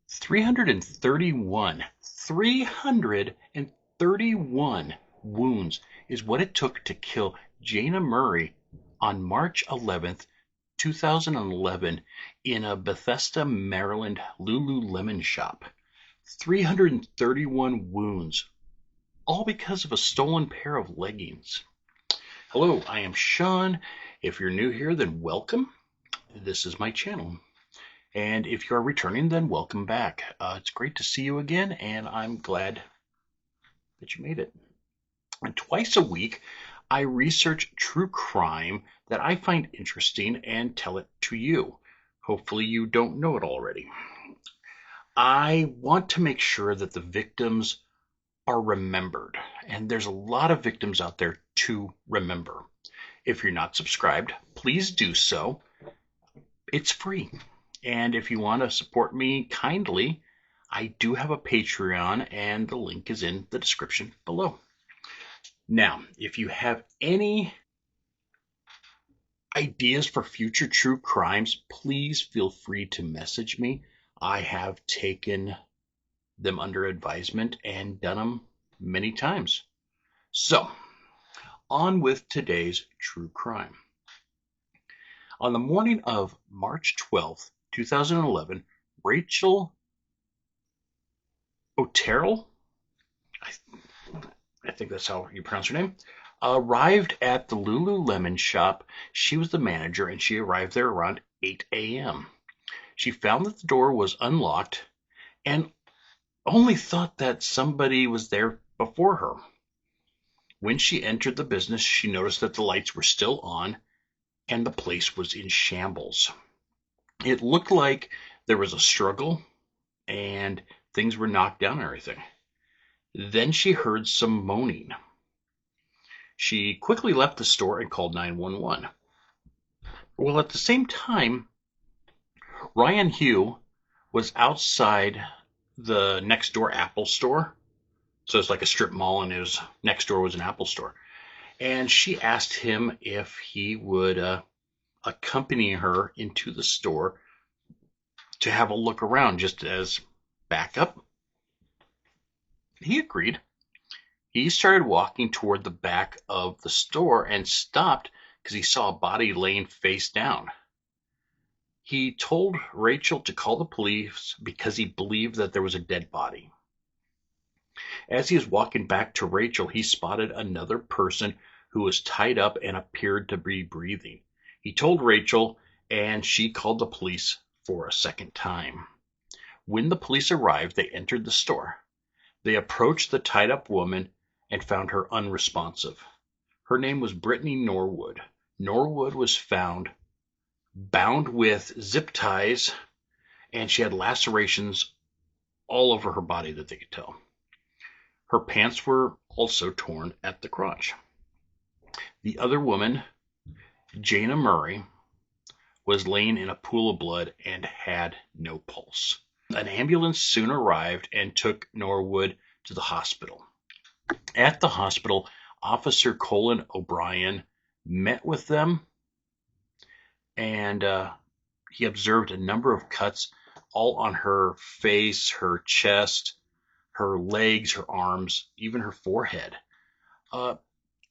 331 wounds is what it took to kill Jayna Murray on March 11th, 2011 in a Bethesda, Maryland Lululemon shop. 331 wounds, all because of a stolen pair of leggings. Hello, I am Sean. If you're new here, then welcome. This is my channel. And if you are returning, then welcome back. It's great to see you again, and I'm glad that you made it. And twice a week, I research true crime that I find interesting and tell it to you. Hopefully you don't know it already. I want to make sure that the victims are remembered, and there's a lot of victims out there to remember. If you're not subscribed, please do so. It's free. And if you want to support me kindly, I do have a Patreon, and the link is in the description below. Now, if you have any ideas for future true crimes, please feel free to message me. I have taken them under advisement and done them many times. So, on with today's true crime. On the morning of March 12th, 2011, Rachel Otero, I think that's how you pronounce her name, arrived at the Lululemon shop. She was the manager, and she arrived there around 8 a.m. She found that the door was unlocked and only thought that somebody was there before her. When she entered the business, she noticed that the lights were still on and the place was in shambles. It looked like there was a struggle and things were knocked down and everything. Then she heard some moaning. She quickly left the store and called 911. Well, at the same time, Ryan Hugh was outside the next door Apple store. So it's like a strip mall, and his next door was an Apple store. And she asked him if he would accompany her into the store to have a look around just as backup. He agreed. He started walking toward the back of the store and stopped because he saw a body laying face down. He told Rachel to call the police because he believed that there was a dead body. As he was walking back to Rachel, he spotted another person who was tied up and appeared to be breathing. He told Rachel, and she called the police for a second time. When the police arrived, they entered the store. They approached the tied-up woman and found her unresponsive. Her name was Brittany Norwood. Norwood was found bound with zip ties, and she had lacerations all over her body that they could tell. Her pants were also torn at the crotch. The other woman, Jayna Murray, was laying in a pool of blood and had no pulse. An ambulance soon arrived and took Norwood to the hospital. At the hospital, Officer Colin O'Brien met with them, and he observed a number of cuts all on her face, her chest, her legs, her arms, even her forehead.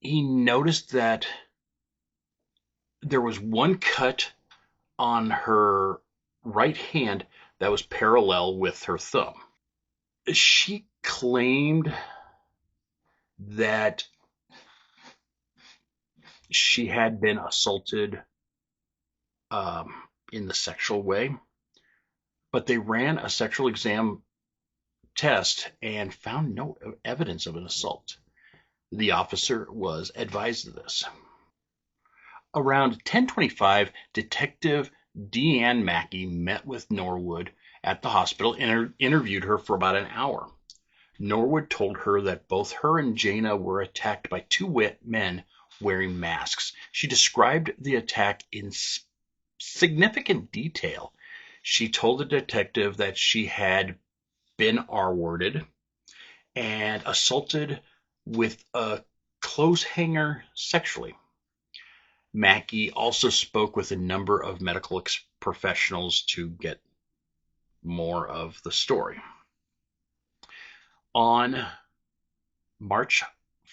He noticed that there was one cut on her right hand that was parallel with her thumb. She claimed that she had been assaulted in the sexual way, but they ran a sexual exam test and found no evidence of an assault. The officer was advised of this. Around 10:25, Detective Deanne Mackey met with Norwood at the hospital and interviewed her for about an hour. Norwood told her that both her and Jayna were attacked by two men wearing masks. She described the attack in significant detail. She told the detective that she had been R-worded and assaulted with a clothes hanger sexually. Mackey also spoke with a number of medical professionals to get more of the story. On March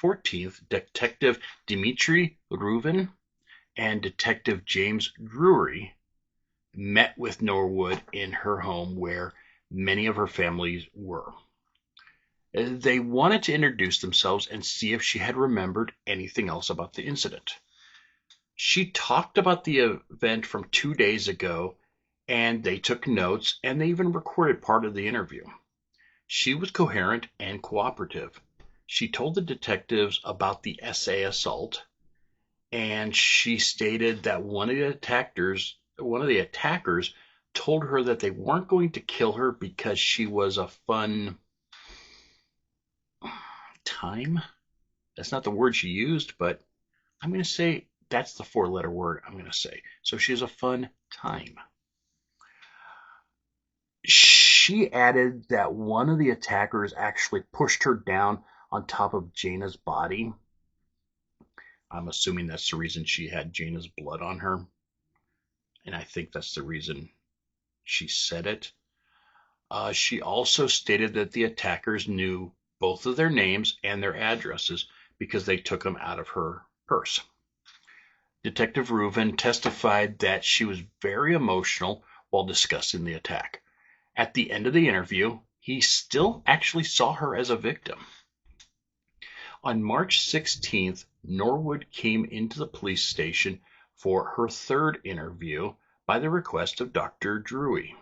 14th, Detective Dimitri Reuven and Detective James Drury met with Norwood in her home where many of her families were. They wanted to introduce themselves and see if she had remembered anything else about the incident. She talked about the event from 2 days ago, and they took notes, and they even recorded part of the interview. She was coherent and cooperative. She told the detectives about the SA assault, and she stated that one of the attackers told her that they weren't going to kill her because she was a fun time. That's not the word she used, but I'm going to say that's the four-letter word I'm going to say. So she's a fun time. She added that one of the attackers actually pushed her down on top of Jayna's body. I'm assuming that's the reason she had Jayna's blood on her. And I think that's the reason she said it. She also stated that the attackers knew both of their names and their addresses because they took them out of her purse. Detective Reuven testified that she was very emotional while discussing the attack. At the end of the interview, he still actually saw her as a victim. On March 16th, Norwood came into the police station for her third interview by the request of Dr. Drury.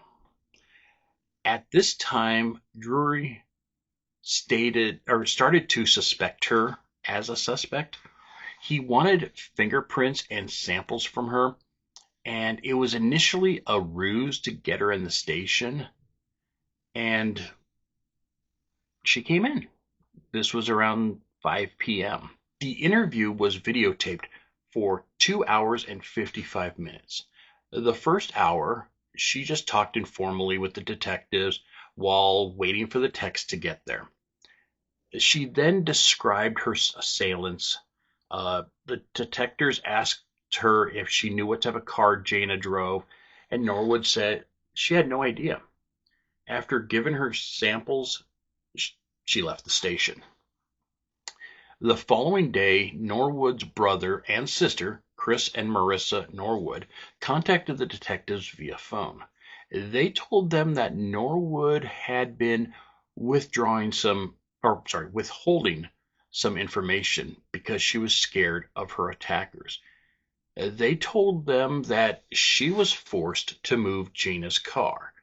At this time, Drury started to suspect her as a suspect. He wanted fingerprints and samples from her, and it was initially a ruse to get her in the station, and she came in. This was around 5 p.m. The interview was videotaped for 2 hours and 55 minutes. The first hour, she just talked informally with the detectives while waiting for the text to get there. She then described her assailants. The detectives asked her if she knew what type of car Jayna drove, and Norwood said she had no idea. After giving her samples, she left the station. The following day, Norwood's brother and sister, Chris and Marissa Norwood, contacted the detectives via phone. They told them that Norwood had been withholding some information because she was scared of her attackers. They told them that she was forced to move Jayna's car.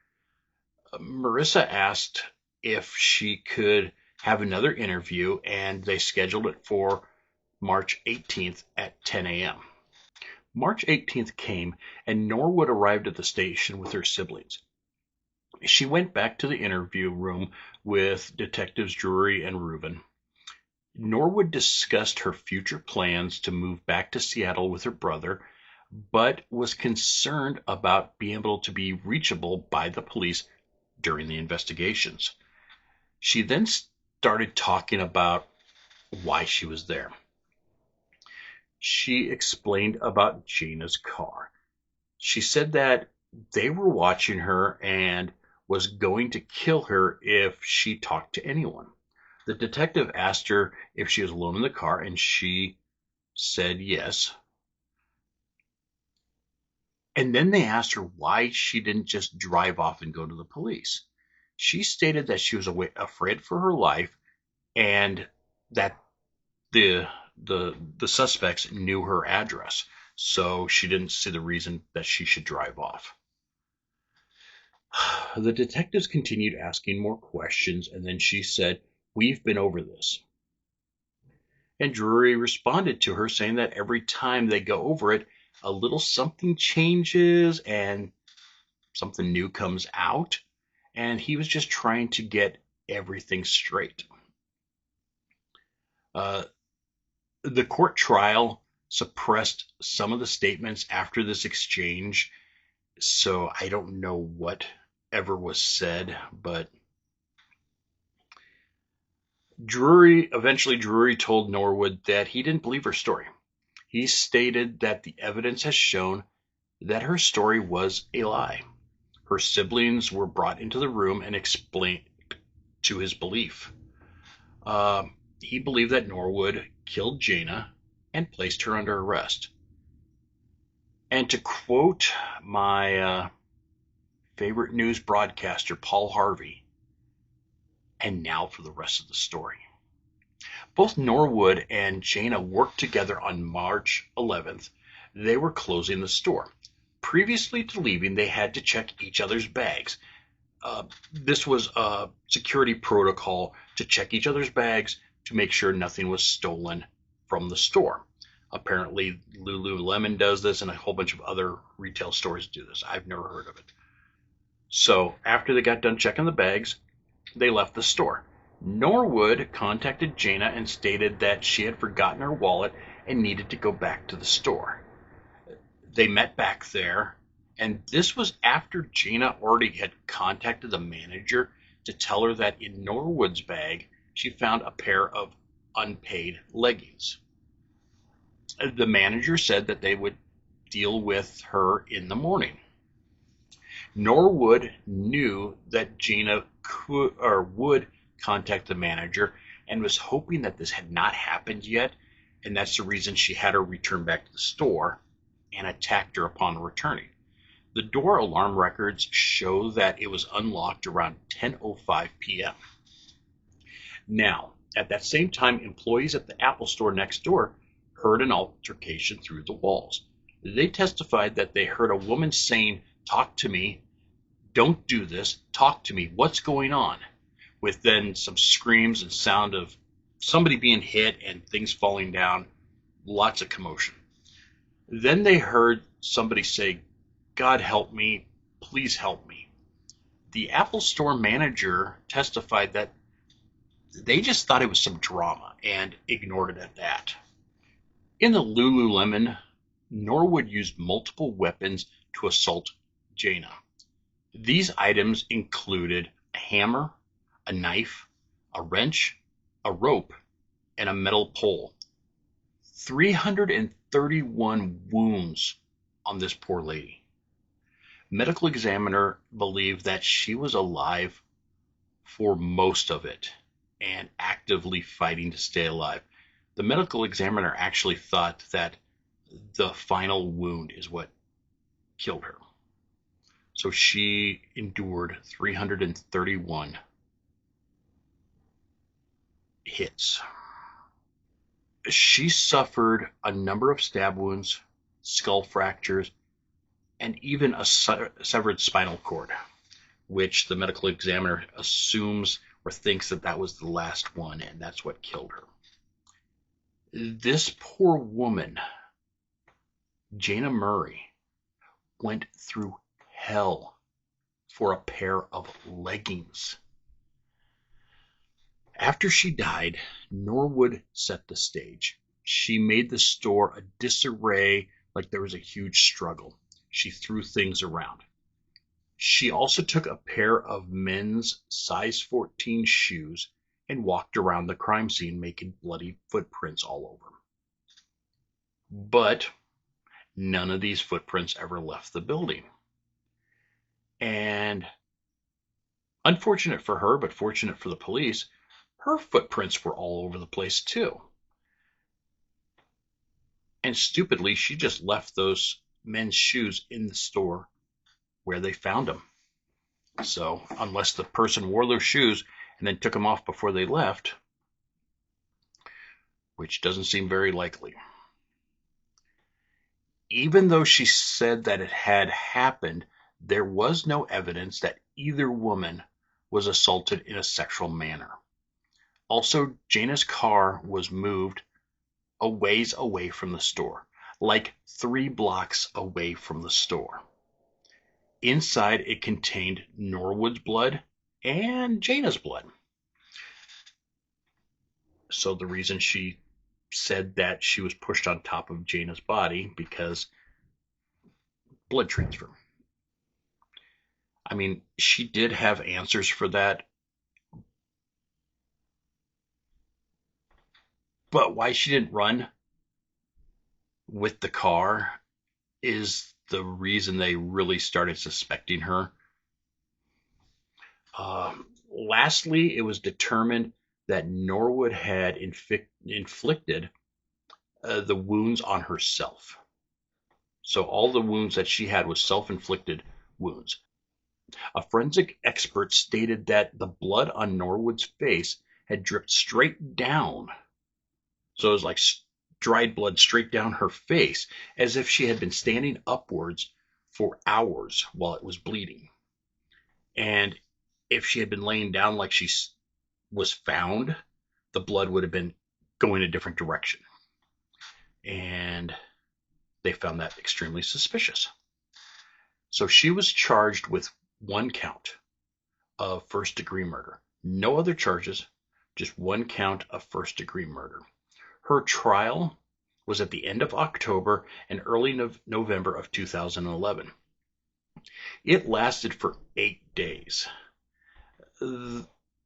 Marissa asked if she could have another interview, and they scheduled it for March 18th at 10 a.m. March 18th came, and Norwood arrived at the station with her siblings. She went back to the interview room with Detectives Drury and Reuven. Norwood discussed her future plans to move back to Seattle with her brother, but was concerned about being able to be reachable by the police during the investigations. She then started talking about why she was there. She explained about Jayna's car. She said that they were watching her and was going to kill her if she talked to anyone. The detective asked her if she was alone in the car, and she said yes. And then they asked her why she didn't just drive off and go to the police. She stated that she was afraid for her life and that the suspects knew her address, so she didn't see the reason that she should drive off. The detectives continued asking more questions, and then she said, "We've been over this." And Drury responded to her saying that every time they go over it, a little something changes and something new comes out, and he was just trying to get everything straight. The court trial suppressed some of the statements after this exchange, so I don't know what ever was said, but Drury told Norwood that he didn't believe her story. He stated that the evidence has shown that her story was a lie. Her siblings were brought into the room and explained to his belief. He believed that Norwood killed Jayna and placed her under arrest. And to quote my favorite news broadcaster, Paul Harvey, and now for the rest of the story. Both Norwood and Jayna worked together on March 11th. They were closing the store. Previously to leaving, they had to check each other's bags. This was a security protocol to check each other's bags to make sure nothing was stolen from the store. Apparently, Lululemon does this, and a whole bunch of other retail stores do this. I've never heard of it. So after they got done checking the bags, they left the store. Norwood contacted Jayna and stated that she had forgotten her wallet and needed to go back to the store. They met back there, and this was after Jayna already had contacted the manager to tell her that in Norwood's bag she found a pair of unpaid leggings. The manager said that they would deal with her in the morning. Norwood knew that Jayna would contact the manager and was hoping that this had not happened yet, and that's the reason she had her return back to the store and attacked her upon returning. The door alarm records show that it was unlocked around 10:05 p.m. Now, at that same time, employees at the Apple store next door heard an altercation through the walls. They testified that they heard a woman saying, "Talk to me, don't do this, talk to me, what's going on?" With then some screams and sound of somebody being hit and things falling down, lots of commotion. Then they heard somebody say, "God help me, please help me." The Apple store manager testified that they just thought it was some drama and ignored it at that. In the Lululemon, Norwood used multiple weapons to assault Jayna. These items included a hammer, a knife, a wrench, a rope, and a metal pole. 331 wounds on this poor lady. Medical examiner believed that she was alive for most of it and actively fighting to stay alive. The medical examiner actually thought that the final wound is what killed her. So she endured 331 hits. She suffered a number of stab wounds, skull fractures, and even a severed spinal cord, which the medical examiner assumes or thinks that that was the last one, and that's what killed her. This poor woman, Jayna Murray, went through hell for a pair of leggings. After she died, Norwood set the stage. She made the store a disarray, like there was a huge struggle. She threw things around. She also took a pair of men's size 14 shoes and walked around the crime scene making bloody footprints all over. But none of these footprints ever left the building. And unfortunate for her, but fortunate for the police, her footprints were all over the place too. And stupidly, she just left those men's shoes in the store where they found them. So unless the person wore those shoes and then took them off before they left, which doesn't seem very likely. Even though she said that it had happened, there was no evidence that either woman was assaulted in a sexual manner. Also, Jayna's car was moved a ways away from the store, like 3 blocks away from the store. Inside, it contained Norwood's blood and Jayna's blood. So the reason she said that she was pushed on top of Jayna's body, because blood transfer. I mean, she did have answers for that. But why she didn't run with the car is the reason they really started suspecting her Lastly, it was determined that Norwood had inflicted the wounds on herself. So all the wounds that she had was self-inflicted wounds. A forensic expert stated that the blood on Norwood's face had dripped straight down. So it was like dried blood straight down her face, as if she had been standing upwards for hours while it was bleeding. And if she had been laying down like she was found, the blood would have been going a different direction. And they found that extremely suspicious. So she was charged with one count of first-degree murder. No other charges, just one count of first-degree murder. Her trial was at the end of October and early November of 2011. It lasted for 8 days.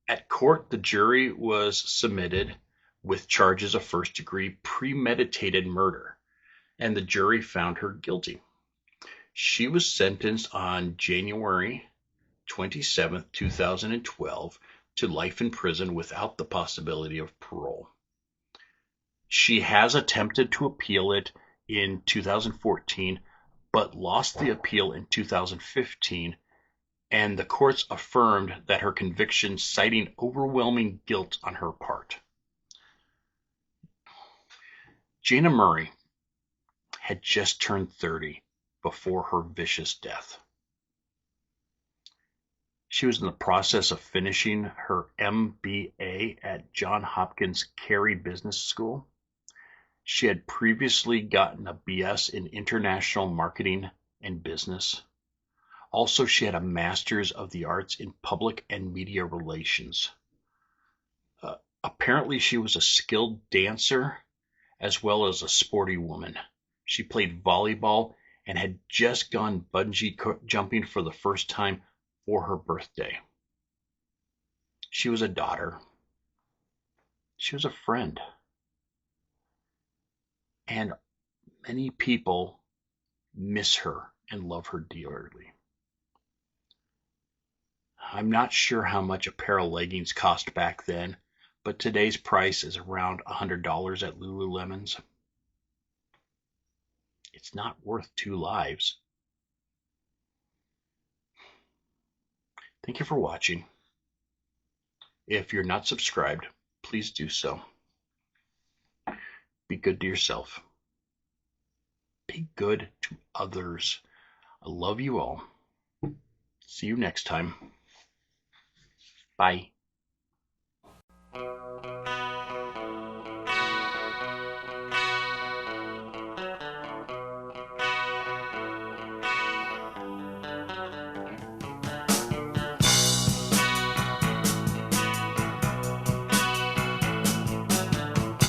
At court, the jury was submitted with charges of first-degree premeditated murder, and the jury found her guilty. She was sentenced on January 27, 2012 to life in prison without the possibility of parole. She has attempted to appeal it in 2014, but lost the appeal in 2015, and the courts affirmed that her conviction, citing overwhelming guilt on her part. Jayna Murray had just turned 30 before her vicious death. She was in the process of finishing her MBA at Johns Hopkins Carey Business School. She had previously gotten a BS in International Marketing and Business. Also, she had a Master's of the Arts in Public and Media Relations. Apparently, she was a skilled dancer as well as a sporty woman. She played volleyball and had just gone bungee jumping for the first time for her birthday. She was a daughter. She was a friend. And many people miss her and love her dearly. I'm not sure how much a pair of leggings cost back then, but today's price is around $100 at Lululemon's. It's not worth 2 lives. Thank you for watching. If you're not subscribed, please do so. Be good to yourself. Be good to others. I love you all. See you next time. Bye.